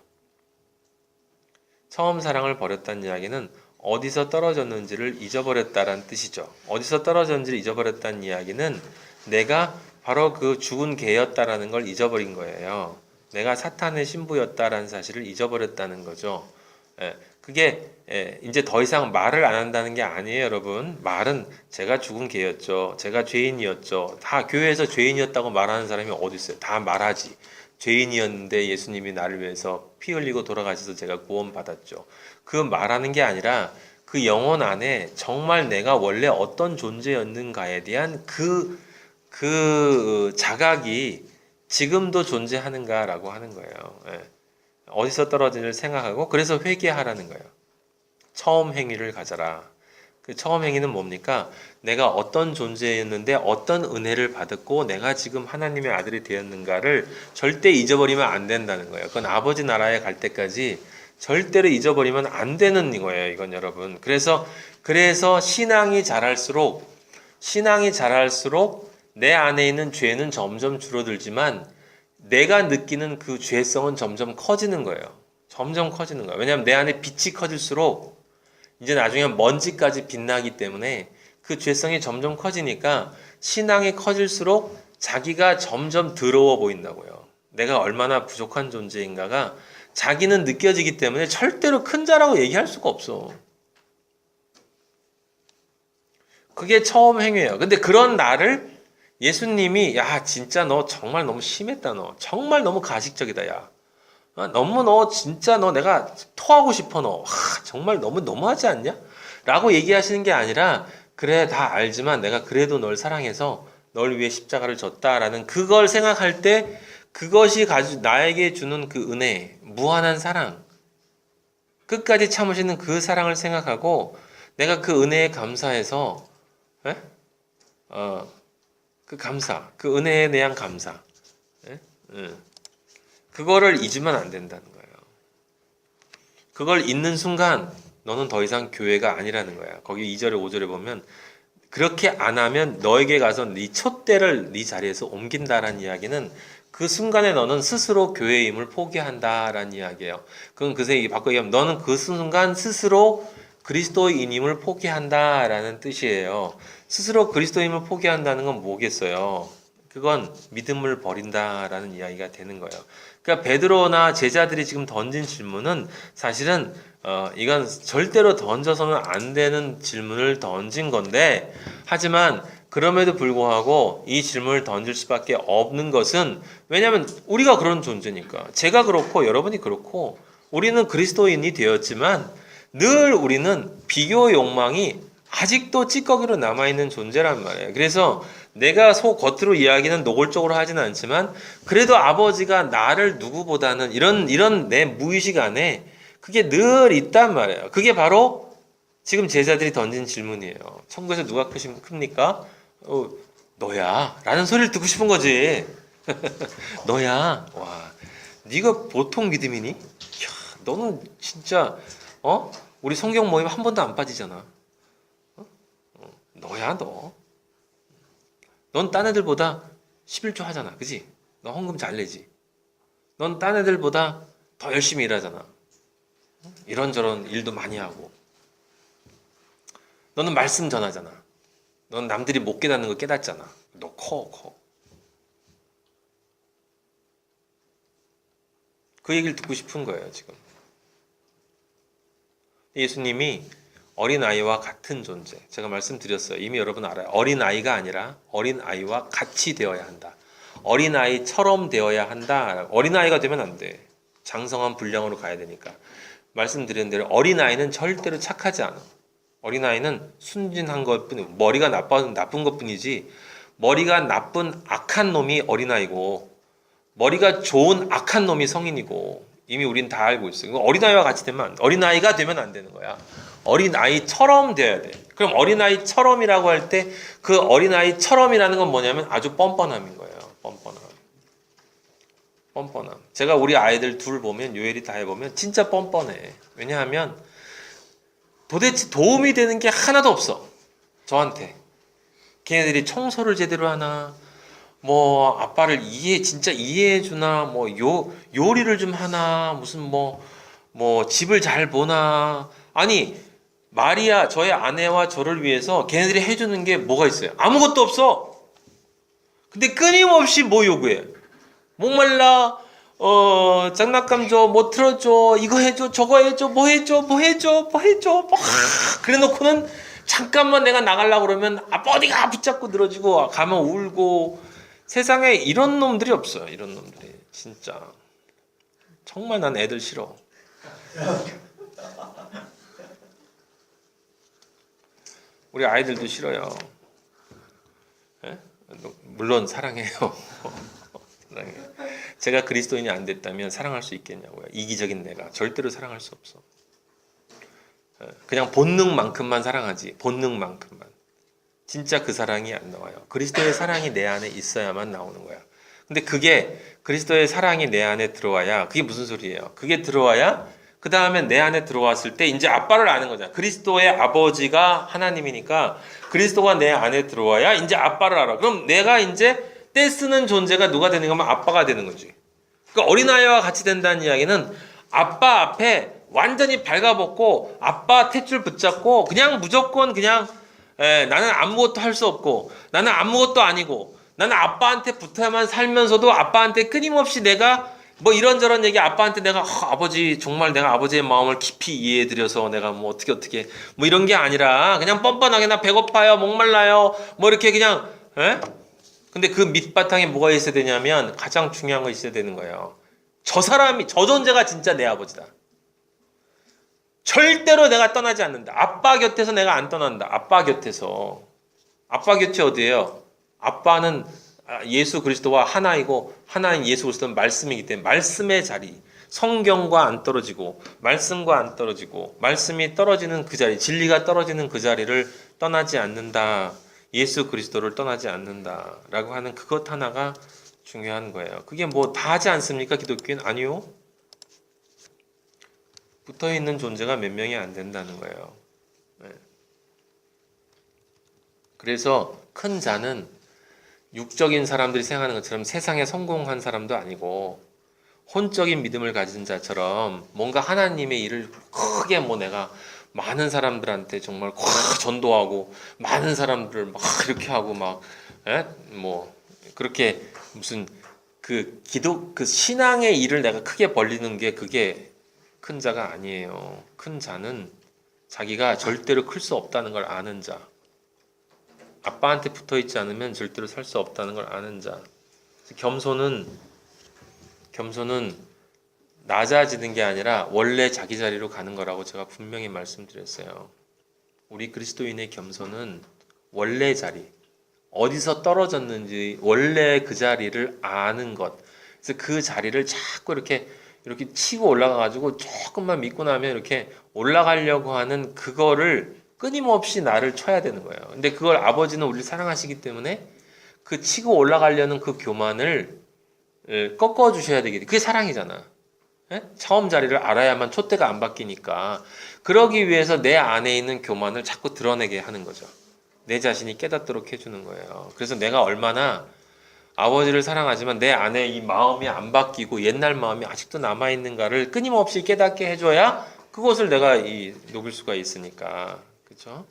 처음 사랑을 버렸다는 이야기는 어디서 떨어졌는지를 잊어버렸다라는 뜻이죠. 어디서 떨어졌는지를 잊어버렸다는 이야기는 내가 바로 그 죽은 개였다라는 걸 잊어버린 거예요. 내가 사탄의 신부였다라는 사실을 잊어버렸다는 거죠. 그게 이제 더 이상 말을 안 한다는 게 아니에요, 여러분. 말은 제가 죽은 개였죠. 제가 죄인이었죠. 다 교회에서 죄인이었다고 말하는 사람이 어디 있어요? 다 말하지. 죄인이었는데 예수님이 나를 위해서 피 흘리고 돌아가셔서 제가 구원받았죠. 그 말하는 게 아니라 그 영혼 안에 정말 내가 원래 어떤 존재였는가에 대한 그 자각이 지금도 존재하는가라고 하는 거예요. 어디서 떨어진지를 생각하고 그래서 회개하라는 거예요. 처음 행위를 가져라. 그 처음 행위는 뭡니까? 내가 어떤 존재였는데 어떤 은혜를 받았고 내가 지금 하나님의 아들이 되었는가를 절대 잊어버리면 안 된다는 거예요. 그건 아버지 나라에 갈 때까지 절대로 잊어버리면 안 되는 거예요. 이건 여러분. 그래서 신앙이 자랄수록 내 안에 있는 죄는 점점 줄어들지만 내가 느끼는 그 죄성은 점점 커지는 거예요. 점점 커지는 거예요. 왜냐하면 내 안에 빛이 커질수록 이제 나중에 먼지까지 빛나기 때문에 그 죄성이 점점 커지니까 신앙이 커질수록 자기가 점점 더러워 보인다고요. 내가 얼마나 부족한 존재인가가 자기는 느껴지기 때문에 절대로 큰 자라고 얘기할 수가 없어. 그게 처음 행위예요. 근데 그런 나를 예수님이 야 진짜 너 정말 너무 심했다. 너 정말 너무 가식적이다. 야 너무 너 진짜 너 내가 토하고 싶어. 너 정말 너무하지 않냐? 라고 얘기하시는 게 아니라 그래 다 알지만 내가 그래도 널 사랑해서 널 위해 십자가를 졌다라는 그걸 생각할 때 그것이 나에게 주는 그 은혜, 무한한 사랑, 끝까지 참으시는 그 사랑을 생각하고 내가 그 은혜에 감사해서 그 감사, 그 은혜에 대한 감사, 그거를 잊으면 안 된다는 거예요. 그걸 잊는 순간 너는 더 이상 교회가 아니라는 거야. 거기 2절에 5절에 보면 그렇게 안 하면 너에게 가서 네 촛대를 네 자리에서 옮긴다라는 이야기는 그 순간에 너는 스스로 교회임을 포기한다라는 이야기예요. 그럼 그새 바꿔 얘기하면 너는 그 순간 스스로 그리스도인임을 포기한다라는 뜻이에요. 스스로 그리스도인임을 포기한다는 건 뭐겠어요? 그건 믿음을 버린다라는 이야기가 되는 거예요. 그러니까 베드로나 제자들이 지금 던진 질문은 사실은 이건 절대로 던져서는 안 되는 질문을 던진 건데 하지만 그럼에도 불구하고 이 질문을 던질 수밖에 없는 것은 왜냐하면 우리가 그런 존재니까 제가 그렇고 여러분이 그렇고 우리는 그리스도인이 되었지만 늘 우리는 비교 욕망이 아직도 찌꺼기로 남아있는 존재란 말이에요. 그래서 내가 속 겉으로 이야기는 노골적으로 하지는 않지만 그래도 아버지가 나를 누구보다는 이런 내 무의식 안에 그게 늘 있단 말이에요. 그게 바로 지금 제자들이 던진 질문이에요. 천국에서 누가 큽니까? 너야 라는 소리를 듣고 싶은 거지. 너야. 와, 네가 보통 믿음이니? 야, 너는 진짜 우리 성경 모임 한 번도 안 빠지잖아. 너야 너. 넌 딴 애들보다 11조 하잖아. 그지? 너 헌금 잘 내지. 넌 딴 애들보다 더 열심히 일하잖아. 이런저런 일도 많이 하고. 너는 말씀 전하잖아. 넌 남들이 못 깨닫는 거 깨닫잖아. 너 커. 그 얘기를 듣고 싶은 거예요, 지금. 예수님이 어린아이와 같은 존재. 제가 말씀드렸어요. 이미 여러분 알아요. 어린아이가 아니라 어린아이와 같이 되어야 한다. 어린아이처럼 되어야 한다. 어린아이가 되면 안 돼. 장성한 분량으로 가야 되니까. 말씀드린 대로 어린아이는 절대로 착하지 않아. 어린아이는 순진한 것뿐이고 머리가 나쁜 것뿐이지 머리가 나쁜 악한 놈이 어린아이고 머리가 좋은 악한 놈이 성인이고 이미 우린 다 알고 있어요. 어린아이와 같이 되면 어린아이가 되면 안 되는 거야. 어린아이처럼 돼야 돼. 그럼 어린아이처럼이라고 할 때 그 어린아이처럼이라는 건 뭐냐면 아주 뻔뻔함인 거예요. 뻔뻔함. 제가 우리 아이들 둘 보면 요엘이 다 해보면 진짜 뻔뻔해. 왜냐하면 도대체 도움이 되는 게 하나도 없어. 저한테. 걔네들이 청소를 제대로 하나 뭐 아빠를 진짜 이해해 주나 뭐 요리를 좀 하나 무슨 뭐 집을 잘 보나 아니 마리아 저의 아내와 저를 위해서 걔네들이 해주는 게 뭐가 있어요? 아무것도 없어. 근데 끊임없이 뭐 요구해? 목말라 장난감 줘, 뭐 틀어줘, 이거 해줘, 저거 해줘, 뭐 해줘. 그래 놓고는 잠깐만 내가 나가려고 그러면 어디가 붙잡고 늘어지고 가면 울고 세상에 이런 놈들이 없어요. 이런 놈들이 진짜 정말 난 애들 싫어. 우리 아이들도 싫어요. 에? 물론 사랑해요. 사랑해요. 제가 그리스도인이 안 됐다면 사랑할 수 있겠냐고요. 이기적인 내가 절대로 사랑할 수 없어. 그냥 본능만큼만 사랑하지. 본능만큼만. 진짜 그 사랑이 안 나와요. 그리스도의 사랑이 내 안에 있어야만 나오는 거야. 근데 그게 그리스도의 사랑이 내 안에 들어와야 그게 무슨 소리예요? 그게 들어와야 그 다음에 내 안에 들어왔을 때 이제 아빠를 아는 거잖아. 그리스도의 아버지가 하나님이니까 그리스도가 내 안에 들어와야 이제 아빠를 알아. 그럼 내가 이제 떼쓰는 존재가 누가 되는 거면 아빠가 되는 거지. 그러니까 어린아이와 같이 된다는 이야기는 아빠 앞에 완전히 발가벗고 아빠 탯줄 붙잡고 그냥 무조건 그냥 나는 아무것도 할 수 없고 나는 아무것도 아니고 나는 아빠한테 붙어야만 살면서도 아빠한테 끊임없이 내가 뭐 이런저런 얘기 아빠한테 내가 아버지 정말 내가 아버지의 마음을 깊이 이해해드려서 내가 뭐 어떻게 뭐 이런 게 아니라 그냥 뻔뻔하게 나 배고파요 목말라요 뭐 이렇게 그냥 근데 그 밑바탕에 뭐가 있어야 되냐면 가장 중요한 거 있어야 되는 거예요. 저 존재가 진짜 내 아버지다. 절대로 내가 떠나지 않는다. 아빠 곁에서 내가 안 떠난다. 아빠 곁에서. 아빠 곁이 어디예요? 아빠는 예수 그리스도와 하나이고 하나인 예수 그리스도는 말씀이기 때문에 말씀의 자리. 성경과 안 떨어지고 말씀과 안 떨어지고 말씀이 떨어지는 그 자리, 진리가 떨어지는 그 자리를 떠나지 않는다. 예수 그리스도를 떠나지 않는다라고 하는 그것 하나가 중요한 거예요. 그게 뭐 다 하지 않습니까? 기독교는 아니요. 붙어있는 존재가 몇 명이 안 된다는 거예요. 네. 그래서 큰 자는 육적인 사람들이 생각하는 것처럼 세상에 성공한 사람도 아니고 혼적인 믿음을 가진 자처럼 뭔가 하나님의 일을 크게 뭐 내가 많은 사람들한테 정말 전도하고 많은 사람들을 막 이렇게 하고 막 뭐 그렇게 무슨 그 신앙의 일을 내가 크게 벌리는 게 그게 큰 자가 아니에요. 큰 자는 자기가 절대로 클 수 없다는 걸 아는 자. 아빠한테 붙어 있지 않으면 절대로 살 수 없다는 걸 아는 자. 겸손은 낮아지는 게 아니라 원래 자기 자리로 가는 거라고 제가 분명히 말씀드렸어요. 우리 그리스도인의 겸손은 원래 자리, 어디서 떨어졌는지 원래 그 자리를 아는 것. 그래서 그 자리를 자꾸 이렇게 치고 올라가가지고 조금만 믿고 나면 이렇게 올라가려고 하는 그거를 끊임없이 나를 쳐야 되는 거예요. 근데 그걸 아버지는 우리를 사랑하시기 때문에 그 치고 올라가려는 그 교만을 꺾어 주셔야 되겠지. 그게 사랑이잖아. 예? 처음 자리를 알아야만 촛대가 안 바뀌니까. 그러기 위해서 내 안에 있는 교만을 자꾸 드러내게 하는 거죠. 내 자신이 깨닫도록 해주는 거예요. 그래서 내가 얼마나 아버지를 사랑하지만 내 안에 이 마음이 안 바뀌고 옛날 마음이 아직도 남아있는가를 끊임없이 깨닫게 해줘야 그것을 내가 녹일 수가 있으니까. 그렇죠?